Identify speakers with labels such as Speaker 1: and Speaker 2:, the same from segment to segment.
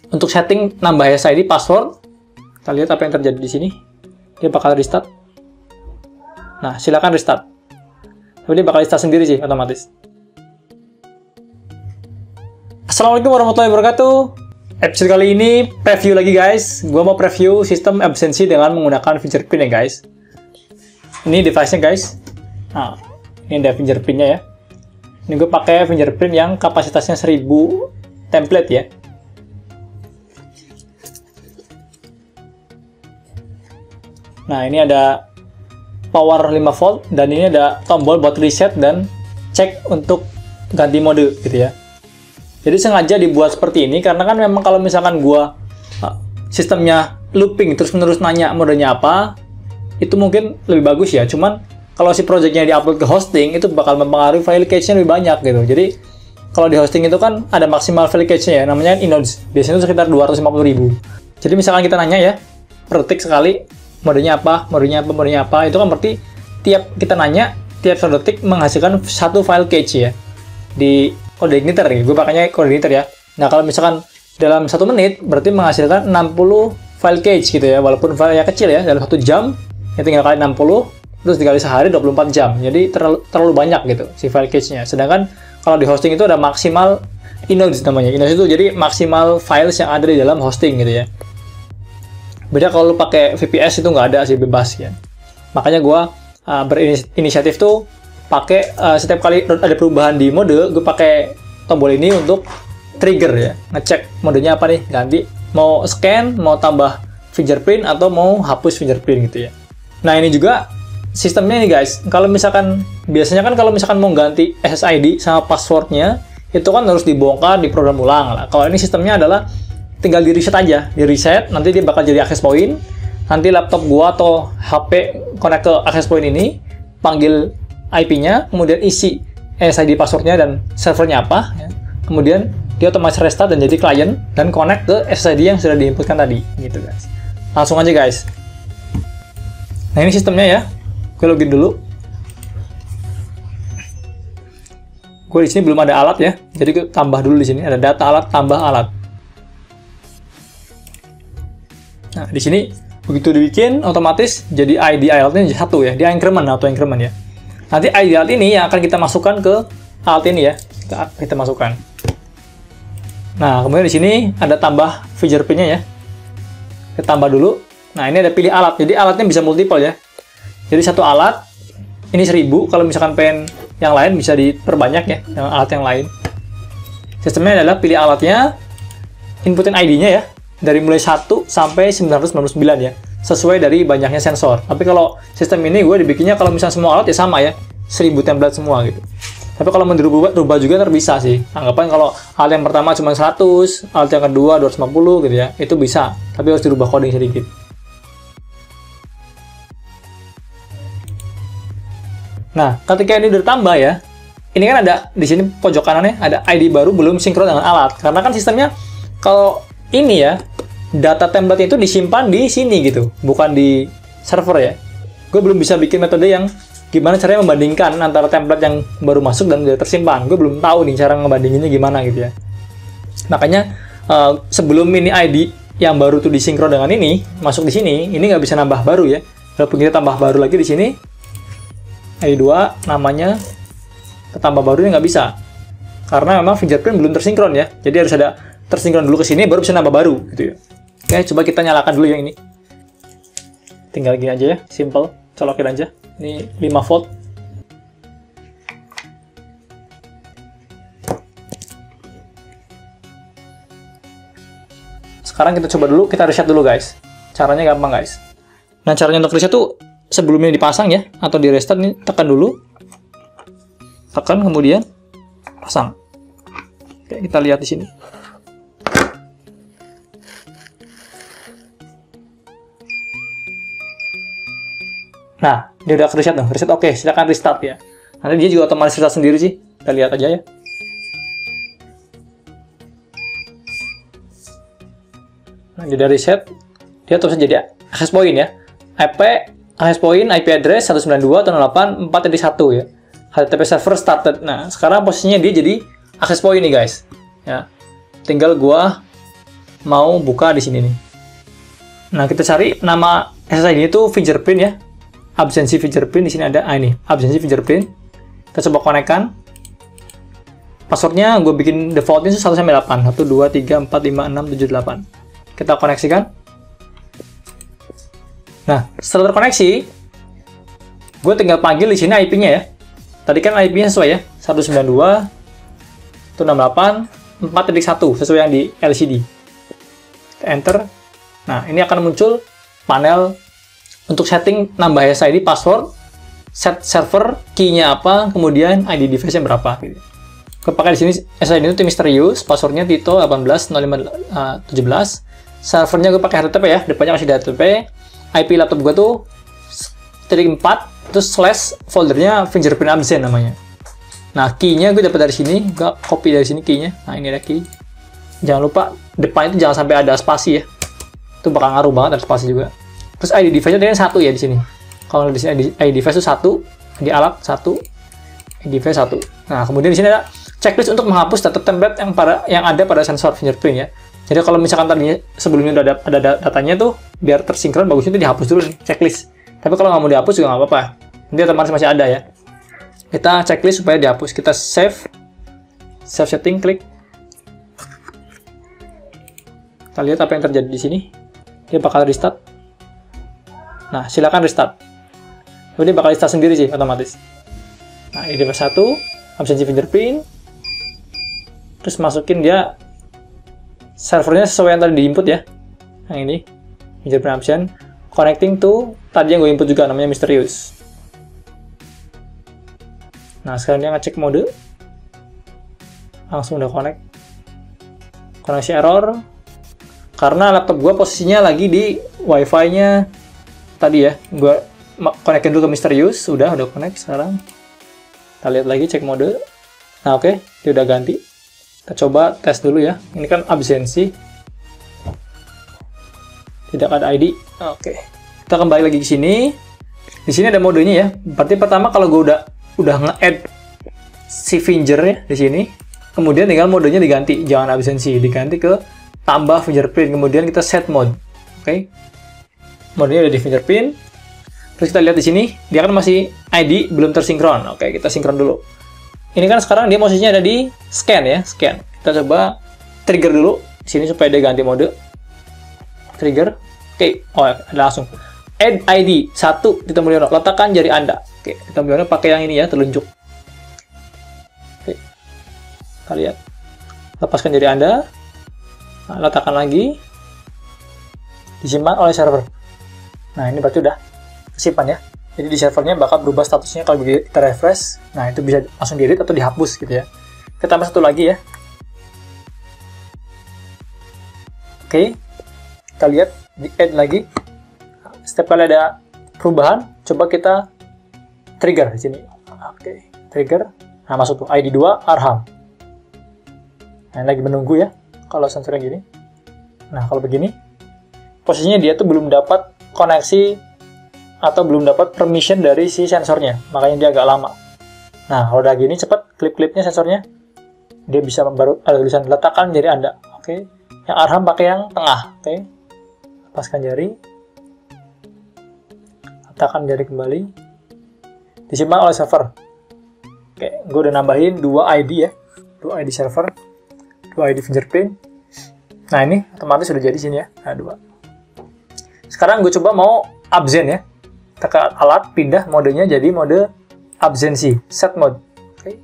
Speaker 1: untuk setting nambah SSID password, kita lihat apa yang terjadi di sini. Dia bakal restart. Nah, silakan restart. Tapi dia bakal restart sendiri sih, otomatis. Assalamualaikum warahmatullahi wabarakatuh. Episode kali ini preview lagi guys. Gua mau preview sistem absensi dengan menggunakan fingerprint ya guys. Ini device-nya guys. Nah, ini ada fingerprint-nya ya. Ini gue pakai fingerprint yang kapasitasnya 1000 template ya. Nah, ini ada power 5 volt dan ini ada tombol buat reset dan cek untuk ganti mode gitu ya. Jadi sengaja dibuat seperti ini karena kan memang kalau misalkan gua sistemnya looping terus-menerus nanya modenya apa, itu mungkin lebih bagus ya. Cuman kalau si projectnya diupload ke hosting itu bakal mempengaruhi file cache-nya lebih banyak gitu. Jadi kalau di hosting itu kan ada maksimal file cache-nya ya, namanya inodes. Biasanya itu sekitar 250.000. Jadi misalkan kita nanya ya, per detik sekali modenya apa, itu kan berarti tiap kita nanya, tiap 1 detik menghasilkan satu file cache ya. Di kode igniter nih, gue pakainya kode igniter ya. Nah, kalau misalkan dalam 1 menit, berarti menghasilkan 60 file cache gitu ya. Walaupun filenya kecil ya, dalam 1 jam, ya tinggal kali 60, terus dikali sehari 24 jam. Jadi terlalu banyak gitu si file cache-nya. Sedangkan kalau di hosting itu ada maksimal inodes namanya. Inodes itu jadi maksimal files yang ada di dalam hosting gitu ya. Beda kalau lu pakai VPS itu nggak ada sih, bebas ya. Makanya gue berinisiatif tuh pakai setiap kali ada perubahan di mode, gue pakai tombol ini untuk trigger ya, ngecek modenya apa nih, ganti mau scan, mau tambah fingerprint atau mau hapus fingerprint gitu ya. Nah, ini juga sistemnya nih guys, kalau misalkan biasanya kan kalau misalkan mau ganti SSID sama passwordnya itu kan harus dibongkar, diprogram ulang lah. Kalau ini sistemnya adalah tinggal di reset aja, di reset nanti dia bakal jadi access point. Nanti laptop gua atau HP connect ke access point ini, panggil IP-nya, kemudian isi SSID passwordnya dan servernya apa ya. Kemudian dia otomatis restart dan jadi client dan connect ke SSID yang sudah diinputkan tadi gitu guys. Langsung aja guys. Nah, ini sistemnya ya. Gue login dulu. Gue di sini belum ada alat ya, jadi gue tambah dulu di sini. Ada data alat, tambah alat. Nah, di sini begitu dibikin, otomatis jadi ID alatnya jadi 1 ya. Dia increment atau increment ya. Nanti ID alat ini yang akan kita masukkan ke alat ini ya. Kita masukkan. Nah, kemudian di sini ada tambah fingerprint-nya ya. Kita tambah dulu. Nah, ini ada pilih alat. Jadi alatnya bisa multiple ya. Jadi satu alat, ini 1000, kalau misalkan pengen yang lain bisa diperbanyak ya, dengan alat yang lain. Sistemnya adalah pilih alatnya, inputin ID-nya ya, dari mulai 1 sampai 999 ya, sesuai dari banyaknya sensor. Tapi kalau sistem ini gue dibikinnya kalau misalnya semua alat ya sama ya, 1000 template semua gitu. Tapi kalau mau dirubah juga bisa sih. Anggapan kalau alat yang pertama cuma 100, alat yang kedua 250 gitu ya, itu bisa. Tapi harus dirubah coding sedikit. Nah, ketika ini udah tambah ya, ini kan ada di sini pojok kanannya ada ID baru belum sinkron dengan alat. Karena kan sistemnya kalau ini ya, data template itu disimpan di sini gitu, bukan di server ya. Gue belum bisa bikin metode yang gimana caranya membandingkan antara template yang baru masuk dan udah tersimpan. Gue belum tahu nih cara ngebandinginnya gimana gitu ya. Makanya sebelum ini ID yang baru tuh disinkron dengan ini masuk di sini, ini nggak bisa nambah baru ya. Walaupun kita tambah baru lagi di sini, ID 2 namanya tambah baru ini nggak bisa karena memang fingerprint belum tersinkron ya. Jadi harus ada tersinkron dulu ke sini baru bisa nambah baru gitu ya. Oke, coba kita nyalakan dulu yang ini. Tinggal gini aja ya, simple, colokin aja. Ini 5 volt. Sekarang kita coba dulu, kita reset dulu guys. Caranya gampang guys. Nah, caranya untuk reset tuh sebelumnya dipasang ya, atau di restart nih, tekan dulu. Tekan kemudian pasang. Oke, kita lihat di sini. Nah, dia udah reset dong. Reset oke, silakan restart ya. Nanti dia juga otomatis restart sendiri sih. Kita lihat aja ya. Nah, dia udah reset. Dia terus jadi access point ya. Access point IP address 192.168.4.1 ya. HTTP server started. Nah, sekarang posisinya dia jadi access point nih guys. Ya. Tinggal gua mau buka di sini nih. Nah, kita cari nama SSID itu fingerprint ya. Absensi fingerprint di sini ada ini, absensi fingerprint. Kita coba konekkan. Passwordnya gue bikin defaultnya 1 sampai 8. 1 2 3 4 5 6 7 8. Kita koneksikan. Nah, setelah terkoneksi, gue tinggal panggil di sini IP-nya ya. Tadi kan IP-nya sesuai ya, 192.168.4.1 sesuai yang di LCD. Kita enter. Nah, ini akan muncul panel untuk setting nambah SSID, password, set server, key-nya apa, kemudian ID device-nya berapa. Gitu. Gue pakai di sini SSID itu misterius, passwordnya Tito 180517, servernya gue pakai HTTP ya, depannya masih HTTP, IP laptop gue tuh titik 4, terus slash foldernya fingerprint absent namanya. Nah, key-nya gue dapat dari sini, gue copy dari sini key-nya. Nah, ini ada key. Jangan lupa depan itu jangan sampai ada spasi ya, itu bakal ngaruh banget ada spasi juga. Terus ID device-nya tadi 1 ya di sini. Kalau di sini ID device itu 1, di alat 1, ID device 1. Nah, kemudian di sini ada checklist untuk menghapus data template yang ada pada sensor fingerprint ya. Jadi kalau misalkan tadinya sebelumnya udah ada datanya tuh, biar tersinkron bagusnya itu dihapus dulu nih, checklist. Tapi kalau nggak mau dihapus juga nggak apa-apa. Nanti otomatis masih ada ya. Kita checklist supaya dihapus. Kita save setting, klik. Kita lihat apa yang terjadi di sini. Dia bakal restart. Nah, silakan restart. Tapi dia bakal restart sendiri sih, otomatis. Nah, ini device 1, absensi fingerprint. Terus masukin dia servernya sesuai yang tadi di input ya. Yang ini, fingerprint absent. Connecting to, tadi yang gue input juga, namanya misterius. Nah, sekarang dia ngecek mode. Langsung udah connect. Koneksi error. Karena laptop gue posisinya lagi di wifi-nya tadi ya, gue konekin dulu ke misterius, udah connect sekarang. Kita lihat lagi, cek mode. Nah, oke, dia udah ganti. Kita coba tes dulu ya. Ini kan absensi, tidak ada ID. Oke, kita kembali lagi ke sini. Di sini ada modenya ya. Berarti pertama kalau gue udah nge-add si finger ya di sini, kemudian tinggal modenya diganti, jangan absensi, diganti ke tambah fingerprint. Kemudian kita set mode. Oke. Modenya udah di fingerprint. Terus kita lihat di sini, dia kan masih ID belum tersinkron. Oke, kita sinkron dulu. Ini kan sekarang dia posisinya ada di scan ya, scan. Kita coba trigger dulu di sini supaya dia ganti mode. Trigger. Oke, oh ada langsung. Add ID 1 di Tito Mulyono, letakkan jari Anda. Oke, Tito Mulyono pakai yang ini ya, telunjuk. Oke. Kita lihat. Lepaskan jari Anda. Nah, letakkan lagi. Disimpan oleh server. Nah, ini berarti udah kesimpan ya. Jadi di servernya bakal berubah statusnya kalau kita refresh. Nah, itu bisa langsung di-edit atau dihapus gitu ya. Kita tambah satu lagi ya. Oke. Kita lihat di-add lagi. Setiap kali ada perubahan, coba kita trigger di sini. Oke, trigger. Nah, masuk tuh ID 2 Arham. Nah, lagi menunggu ya. Kalau sensornya gini. Nah, kalau begini, posisinya dia tuh belum dapat koneksi atau belum dapat permission dari si sensornya, makanya dia agak lama. Nah, kalau udah gini cepet klip-klipnya sensornya, dia bisa baru ada tulisan letakkan jari Anda. Oke. Yang Arham pakai yang tengah. Oke. Lepaskan jari. Letakkan jari kembali. Disimpan oleh server. Oke, gue udah nambahin 2 ID ya. 2 ID server, 2 ID fingerprint. Nah, ini otomatis sudah jadi sini ya. Nah, 2. Sekarang gue coba mau absen ya. Tekan alat, pindah modenya jadi mode absensi, set mode. Oke.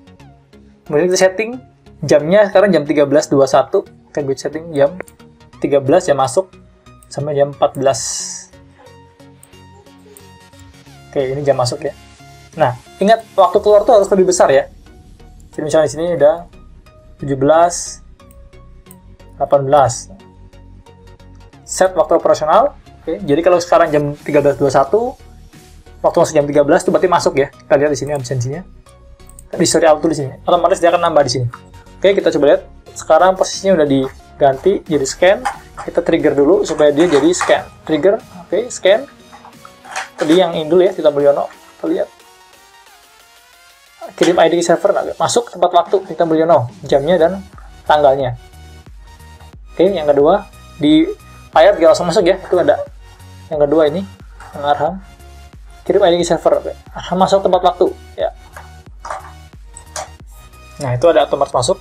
Speaker 1: Kemudian kita setting jamnya sekarang jam 13.21. Oke, gue setting jam 13 jam masuk sampai jam 14. Oke, ini jam masuk ya. Nah, ingat waktu keluar tuh harus lebih besar ya. Jadi misalnya di sini udah 17, 18. Set waktu operasional. Oke, jadi kalau sekarang jam 13.21, waktu masuk jam 13 itu berarti masuk ya. Kita lihat di sini absensinya. Di story auto di sini. Otomatis dia akan nambah di sini. Oke, kita coba lihat. Sekarang posisinya udah diganti jadi scan. Kita trigger dulu supaya dia jadi scan. Trigger, oke, scan. Tadi yang ini dulu ya, Tito Mulyono. Kita lihat. Kirim ID ke server, masuk tempat waktu Tito Mulyono, jamnya dan tanggalnya. Oke, yang kedua, di layar biar langsung masuk ya. Itu ada yang kedua ini, yang Arham. Kirim ID ke server, Arham masuk tempat waktu ya. Nah, itu ada otomatis masuk.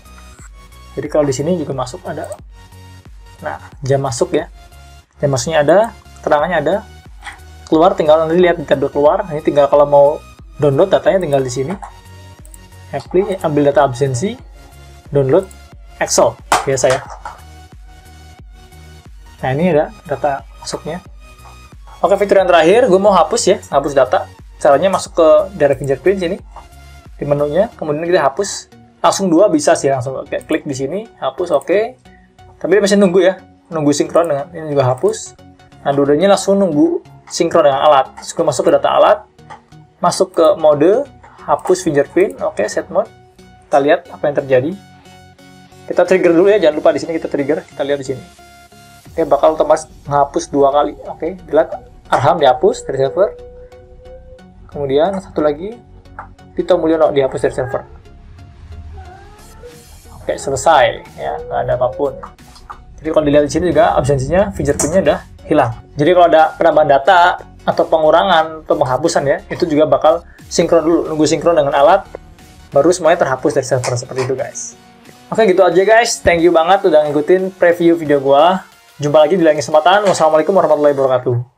Speaker 1: Jadi kalau di sini juga masuk ada. Nah, jam masuk ya. Jam masuknya ada, keterangannya ada. Keluar tinggal nanti lihat data keluar. Ini tinggal kalau mau download datanya tinggal di sini. Apply, ambil data absensi, download Excel biasa ya. Nah, ini ada data masuknya. Oke, fitur yang terakhir, gue mau hapus ya, hapus data. Caranya masuk ke direct fingerprint sini, di menunya, kemudian kita hapus. Langsung dua bisa sih, langsung klik di sini, hapus, oke. Tapi dia masih nunggu ya, nunggu sinkron dengan ini juga hapus. Nah, dua-duanya langsung nunggu sinkron dengan alat. Terus gue masuk ke data alat, masuk ke mode, hapus fingerprint, oke, set mode. Kita lihat apa yang terjadi. Kita trigger dulu ya, jangan lupa di sini kita trigger, kita lihat di sini. Dia bakal otomatis menghapus 2 kali, oke. Dilihat Arham dihapus dari server. Kemudian satu lagi, Tito Mulyono dihapus dari server. Oke, selesai ya, nggak ada apapun. Jadi kalau dilihat di sini juga absensinya, fingerprintnya udah hilang. Jadi kalau ada penambahan data atau pengurangan atau penghapusan ya, itu juga bakal sinkron dulu, nunggu sinkron dengan alat, baru semuanya terhapus dari server seperti itu guys. Oke, gitu aja guys. Thank you banget udah ngikutin preview video gua. Jumpa lagi di lain kesempatan. Wassalamualaikum warahmatullahi wabarakatuh.